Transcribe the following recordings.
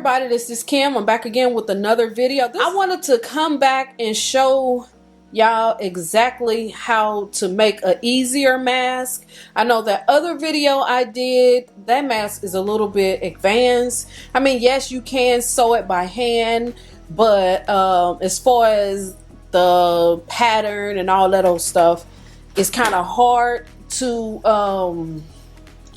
everybody, this is Kim. I'm back again with another video. I wanted to come back and show y'all exactly how to make an easier mask. I know that other video I did, that mask is a little bit advanced. I mean, yes, you can sew it by hand, but as far as the pattern and all that old stuff, it's kind of hard to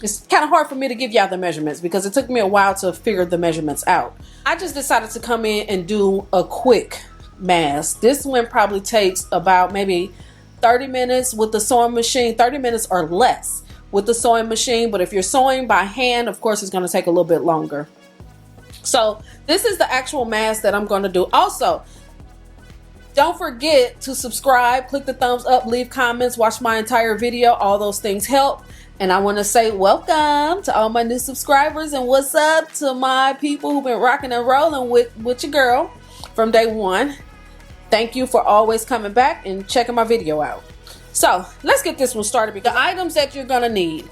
it's kind of hard for me to give y'all the measurements because it took me a while to figure the measurements out. I just decided to come in and do a quick mask. This one probably takes about maybe 30 minutes with the sewing machine, 30 minutes or less with the sewing machine. But if you're sewing by hand, of course, it's going to take a little bit longer. So this is the actual mask that I'm going to do. Also, don't forget to subscribe, click the thumbs up, leave comments, watch my entire video. All those things help. And I want to say welcome to all my new subscribers and what's up to my people who've been rocking and rolling with your girl from day one. Thank you for always coming back and checking my video out. So let's get this one started. The items that you're going to need,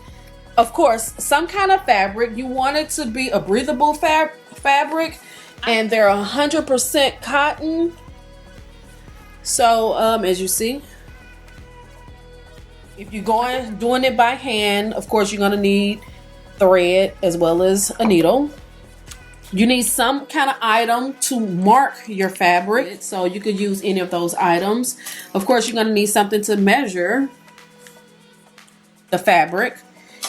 of course, some kind of fabric. You want it to be a breathable fabric, and they're 100% cotton. So as you see, if you're doing it by hand, of course, you're going to need thread as well as a needle. You need some kind of item to mark your fabric, so you could use any of those items. Of course, you're going to need something to measure the fabric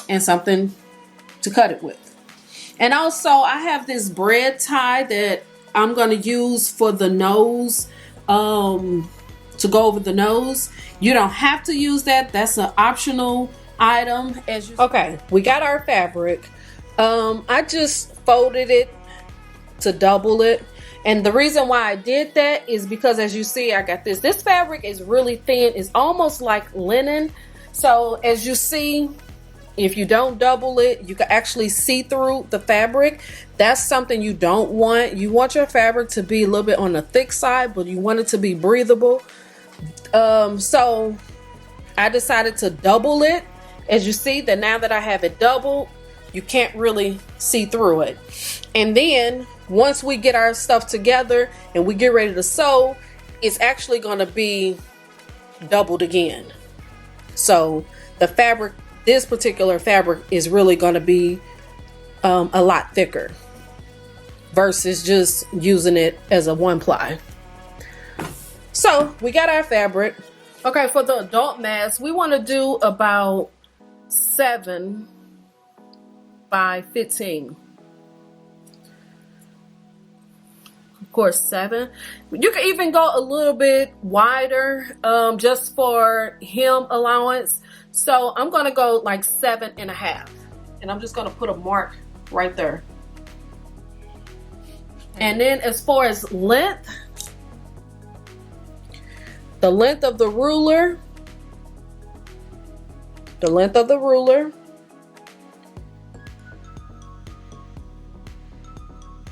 and something to cut it with. And also, I have this braid tie that I'm going to use for the nose, to go over the nose. You don't have to use that. That's an optional item. Okay, we got our fabric. I just folded it to double it, and the reason why I did that is because, as you see, I got this fabric is really thin. It's almost like linen. So as you see, if you don't double it, you can actually see through the fabric. That's something you don't want. You want your fabric to be a little bit on the thick side, but you want it to be breathable. So I decided to double it. As you see, that now that I have it doubled, you can't really see through it. And then once we get our stuff together and we get ready to sew, it's actually going to be doubled again. So the fabric, this particular fabric, is really going to be a lot thicker versus just using it as a one ply. So we got our fabric. Okay, for the adult mask, we want to do about 7 by 15. Of course, 7. You can even go a little bit wider, just for hem allowance. So I'm going to go like 7.5, and I'm just going to put a mark right there. And then as far as length, the length of the ruler,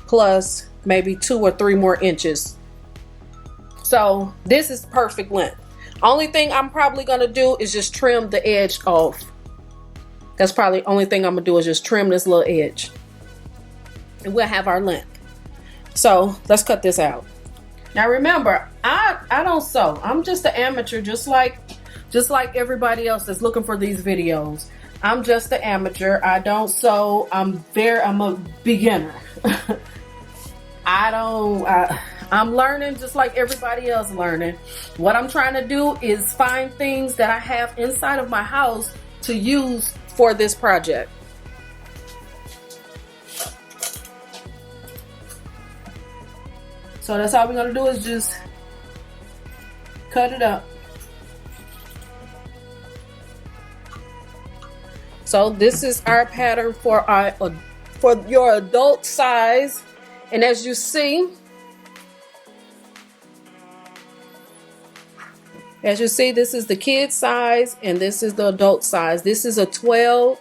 plus maybe 2 or 3 more inches. So this is perfect length. Only thing I'm probably gonna do is just trim the edge off. That's probably the only thing I'm gonna do is just trim this little edge, and we'll have our length. So let's cut this out. Now remember, I don't sew. I'm just an amateur, just like everybody else that's looking for these videos. I'm just an amateur. I don't sew. I'm a beginner. I'm learning just like everybody else learning. What I'm trying to do is find things that I have inside of my house to use for this project. So that's all we're gonna do is just cut it up. So this is our pattern for your adult size, and as you see, this is the kid size and this is the adult size. This is a 12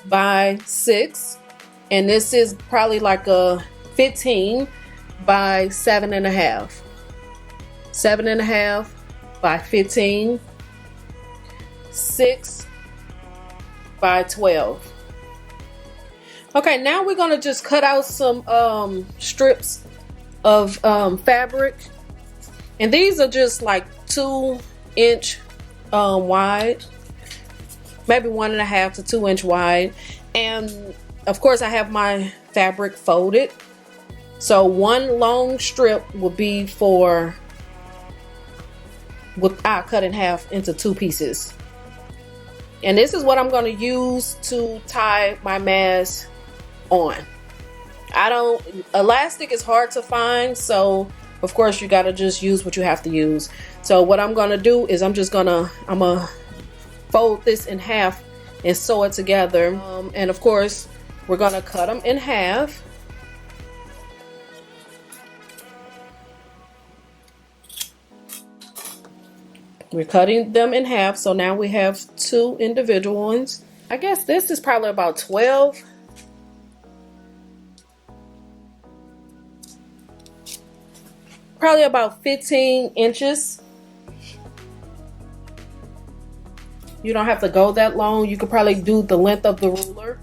by 6, and this is probably like a 15 by 7.5. 7.5 by 15. 6 by 12. Okay, now we're gonna just cut out some strips of fabric, and these are just like 2-inch wide, maybe 1.5 to 2-inch wide. And of course I have my fabric folded, so one long strip will be for I cut in half into 2 pieces, and this is what I'm going to use to tie my mask on. Elastic is hard to find, so of course you got to just use what you have to use. So what I'm going to do is I'm gonna fold this in half and sew it together, and of course we're gonna cut them in half. We're cutting them in half, so now we have 2 individual ones. I guess this is probably about 12. Probably about 15 inches. You don't have to go that long. You could probably do the length of the ruler.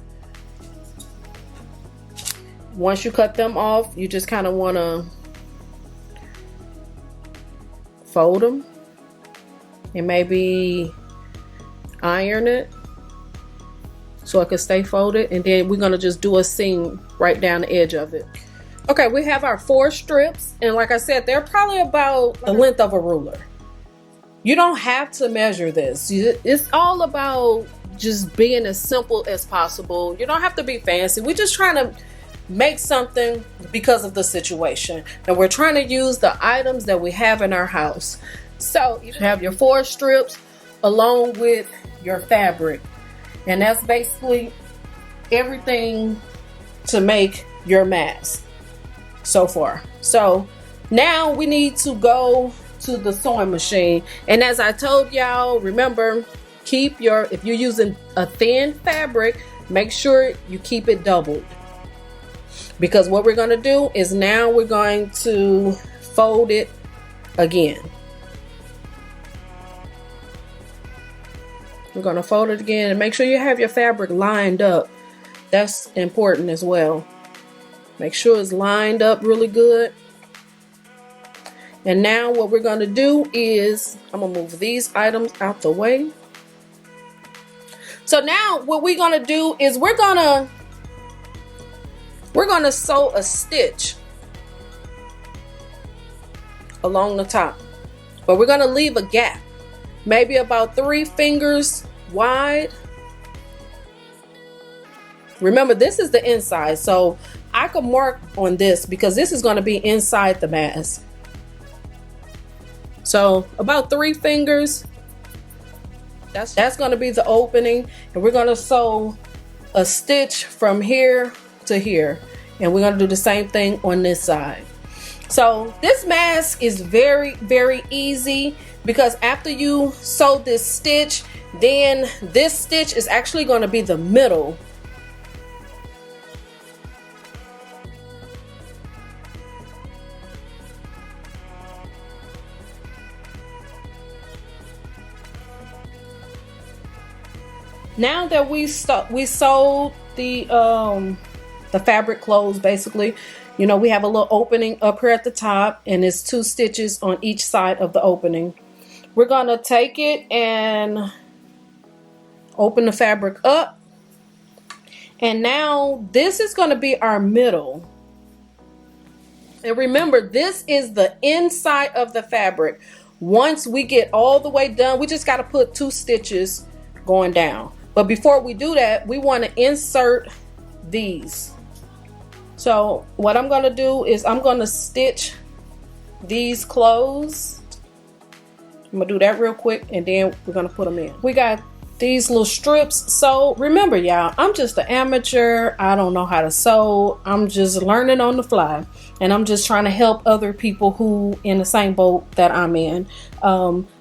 Once you cut them off, you just kind of want to fold them and maybe iron it so it can stay folded, and then we're going to just do a seam right down the edge of it. Okay, we have our 4 strips, and like I said, they're probably about the length of a ruler. You don't have to measure this. It's all about just being as simple as possible. You don't have to be fancy. We're just trying to make something because of the situation, and we're trying to use the items that we have in our house. So you have your 4 strips along with your fabric, and that's basically everything to make your mask so far. So now we need to go to the sewing machine, and as I told y'all, remember, if you're using a thin fabric, make sure you keep it doubled, because what we're going to do is now we're going to fold it again. We're going to fold it again, and make sure you have your fabric lined up. That's important as well. Make sure it's lined up really good. And now what we're going to do is I'm going to move these items out the way. So now what we're going to do is we're going to sew a stitch along the top, but we're going to leave a gap, maybe about 3 fingers wide. Remember, this is the inside, so I could mark on this because this is going to be inside the mask. So about 3 fingers, that's going to be the opening, and we're going to sew a stitch from here to here, and we're going to do the same thing on this side. So this mask is very, very easy, because after you sew this stitch, then this stitch is actually going to be the middle. Now that we sewed the fabric closed, basically, you know, we have a little opening up here at the top, and it's 2 stitches on each side of the opening. We're gonna take it and open the fabric up, and now this is gonna be our middle. And remember, this is the inside of the fabric. Once we get all the way done, we just gotta put 2 stitches going down. But before we do that, we want to insert these. So what I'm going to do is I'm going to stitch these closed. I'm going to do that real quick, and then we're going to put them in. We got these little strips. So remember, y'all, I'm just an amateur. I don't know how to sew. I'm just learning on the fly, and I'm just trying to help other people who in the same boat that I'm in.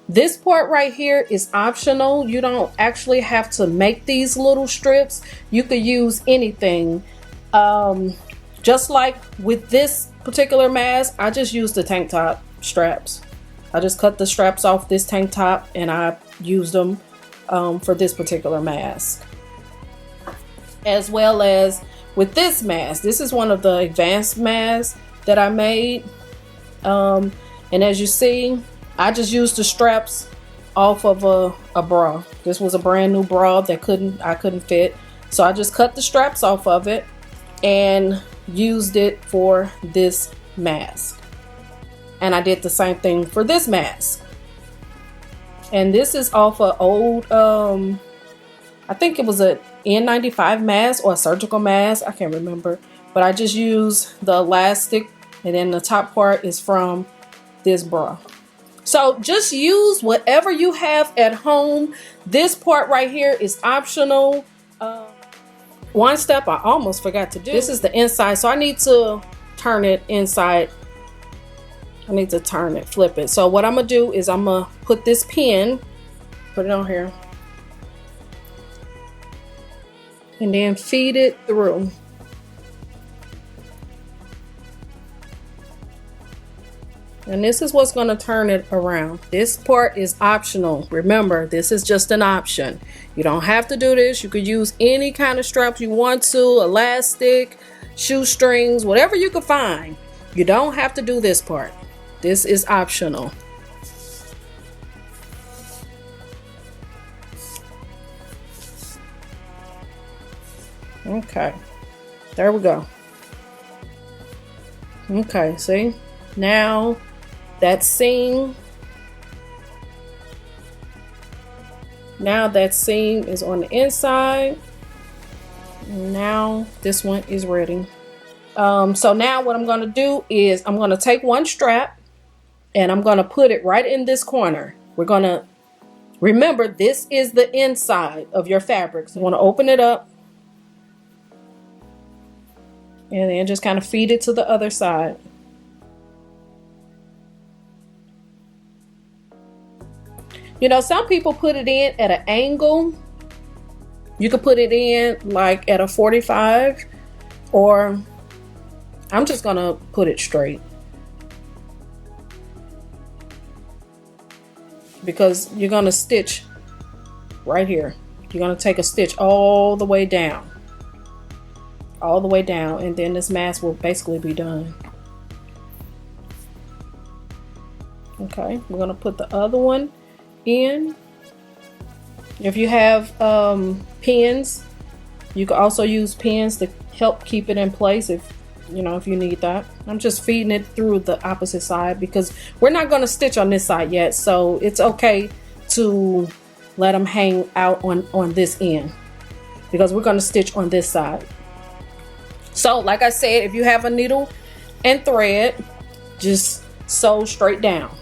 This part right here is optional. You don't actually have to make these little strips. You could use anything. Just like with this particular mask, I just used the tank top straps. I just cut the straps off this tank top, and I used them for this particular mask. As well as with this mask. This is one of the advanced masks that I made. And as you see, I just used the straps off of a bra. This was a brand new bra that I couldn't fit. So I just cut the straps off of it and used it for this mask. And I did the same thing for this mask. And this is off an old, I think it was a N95 mask or a surgical mask. I can't remember. But I just used the elastic, and then the top part is from this bra. So just use whatever you have at home. This part right here is optional. One step I almost forgot to do. This is the inside, so I need to turn it inside. I need to turn it, flip it. So what I'm gonna do is I'm gonna put this pin, put it on here, and then feed it through. And this is what's going to turn it around. This part is optional. Remember, this is just an option. You don't have to do this. You could use any kind of straps you want to, elastic, shoestrings, whatever you could find. You don't have to do this part. This is optional. Okay, there we go. Okay, see? Now that seam is on the inside. Now this one is ready. So now what I'm going to do is I'm going to take one strap and I'm going to put it right in this corner. We're going to remember, this is the inside of your fabric. So you want to open it up and then just kind of feed it to the other side. You know, some people put it in at an angle. You could put it in like at a 45, or I'm just gonna put it straight because you're gonna stitch right here. You're gonna take a stitch all the way down, and then this mask will basically be done. Okay, we're gonna put the other one in. If you have pins, you can also use pins to help keep it in place if you need that. I'm just feeding it through the opposite side because we're not going to stitch on this side yet, so it's okay to let them hang out on this end because we're going to stitch on this side. So like I said, if you have a needle and thread, just sew straight down.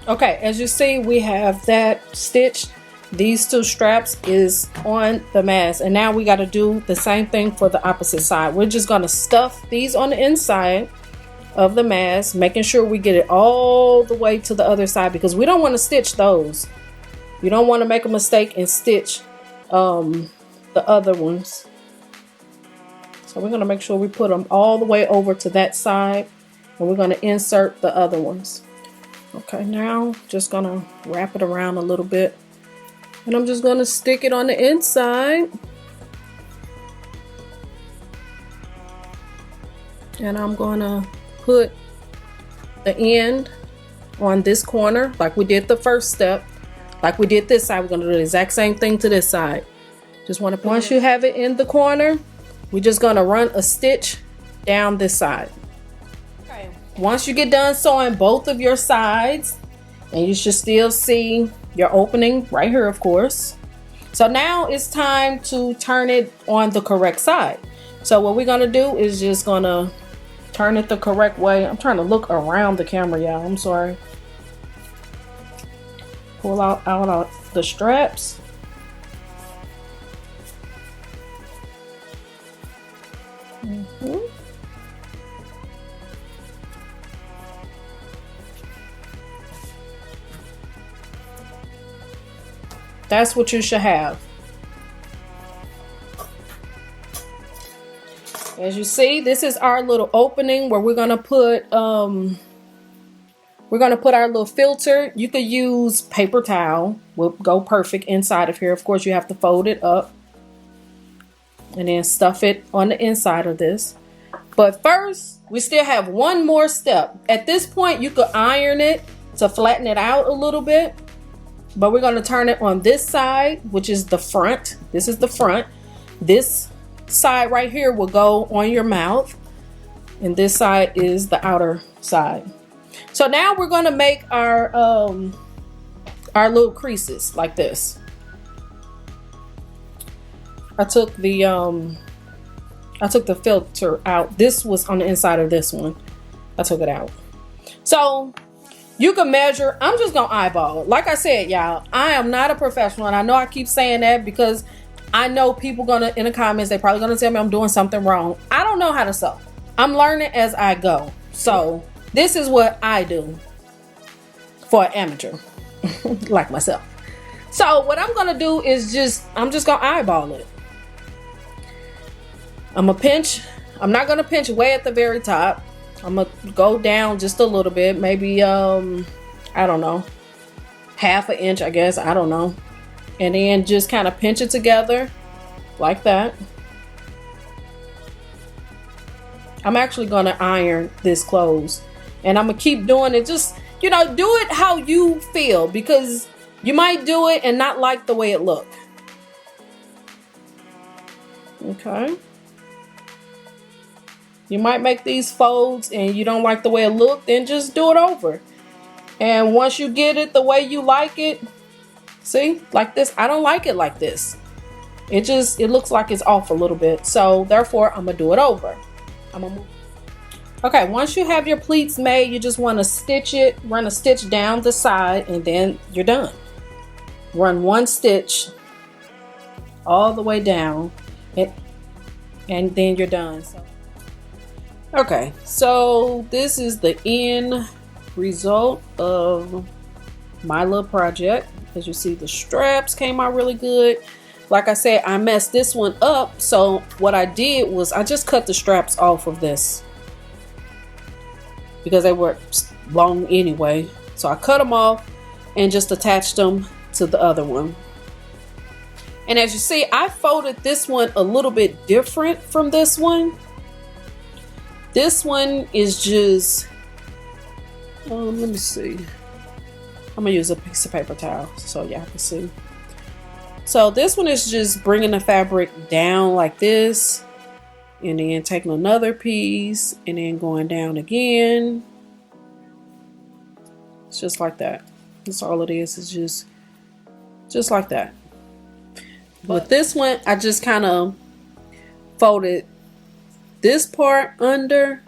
Okay, as you see, we have that stitch. These two straps is on the mask, and now we got to do the same thing for the opposite side. We're just going to stuff these on the inside of the mask, making sure we get it all the way to the other side because we don't want to stitch those. You don't want to make a mistake and stitch the other ones. So we're going to make sure we put them all the way over to that side, and we're going to insert the other ones. Okay, now just gonna wrap it around a little bit, and I'm just gonna stick it on the inside, and I'm gonna put the end on this corner like we did the first step. Like we did this side, we're gonna do the exact same thing to this side. Just want to, once you have it in the corner, we're just gonna run a stitch down this side. Once you get done sewing both of your sides, and you should still see your opening right here, of course. So now it's time to turn it on the correct side. So what we're gonna do is just gonna turn it the correct way. I'm trying to look around the camera, y'all. I'm sorry. Pull out the straps. That's what you should have. As you see, this is our little opening where we're gonna put our little filter. You could use paper towel, will go perfect inside of here. Of course, you have to fold it up. and then stuff it on the inside of this. But first, we still have one more step. At this point, you could iron it to flatten it out a little bit, but we're going to turn it on this side, which is the front. This is the front. This side right here will go on your mouth, and this side is the outer side. So now we're going to make our little creases like this. I took the filter out. This was on the inside of this one. I took it out. So you can measure. I'm just gonna eyeball it. Like I said, y'all, I am not a professional, and I know I keep saying that because I know people gonna, in the comments, they probably gonna tell me I'm doing something wrong. I don't know how to sew. I'm learning as I go. So this is what I do for an amateur like myself. So what I'm gonna do is I'm just gonna eyeball it. I'm gonna pinch. I'm not gonna pinch way at the very top. I'm gonna go down just a little bit, maybe I don't know, half an inch, I guess, I don't know. And then just kind of pinch it together like that. I'm actually gonna iron this close, and I'm gonna keep doing it. Just, you know, do it how you feel, because you might do it and not like the way it look. Okay. You might make these folds and you don't like the way it looked, then just do it over. And once you get it the way you like it, see, like this, I don't like it like this. It looks like it's off a little bit. So therefore, I'm gonna do it over. Okay, once you have your pleats made, you just wanna stitch it, run a stitch down the side, and then you're done. Run one stitch all the way down, and then you're done. Okay, so this is the end result of my little project. As you see, the straps came out really good. Like I said, I messed this one up, so what I did was I just cut the straps off of this because they were long anyway. So I cut them off and just attached them to the other one. And as you see, I folded this one a little bit different from this one. This one is just, let me see. I'm gonna use a piece of paper towel so y'all can see. So this one is just bringing the fabric down like this, and then taking another piece and then going down again. It's just like that. That's all it is. It's just like that. With this one, I just kind of folded this part under,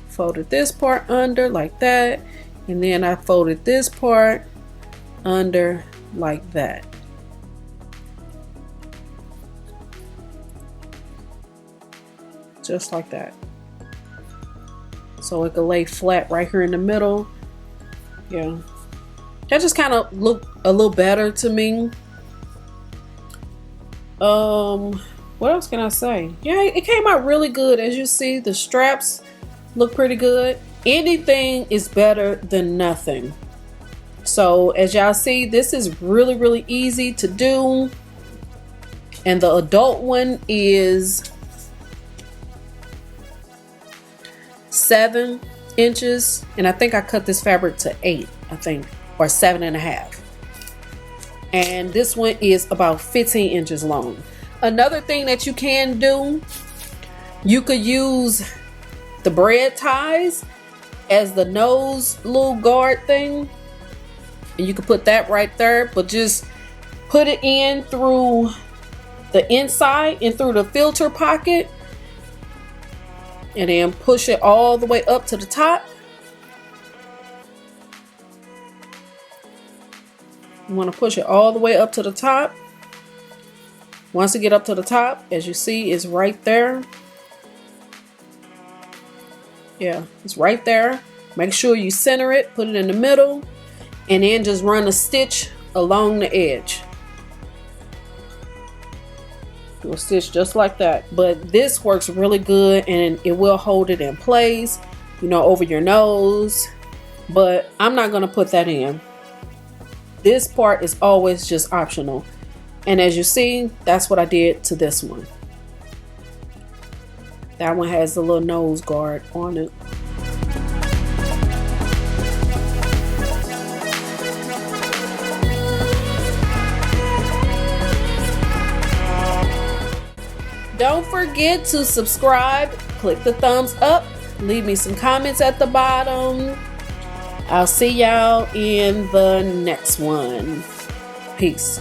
folded this part under like that, and then I folded this part under like that. Just like that. So it could lay flat right here in the middle. Yeah. That just kind of looked a little better to me. What else can I say? Yeah, it came out really good. As you see, the straps look pretty good. Anything is better than nothing. So as y'all see, this is really, really easy to do. And the adult one is 7 inches. And I think I cut this fabric to 8, I think, or 7.5. And this one is about 15 inches long. Another thing that you can do, you could use the braid ties as the nose little guard thing. And you can put that right there, but just put it in through the inside and through the filter pocket, and then push it all the way up to the top. You want to push it all the way up to the top. Once you get up to the top, as you see, it's right there. Yeah, it's right there. Make sure you center it, put it in the middle, and then just run a stitch along the edge. Do a stitch just like that. But this works really good, and it will hold it in place, you know, over your nose. But I'm not going to put that in. This part is always just optional. And as you see, that's what I did to this one. That one has a little nose guard on it. Don't forget to subscribe, click the thumbs up, leave me some comments at the bottom. I'll see y'all in the next one. Peace.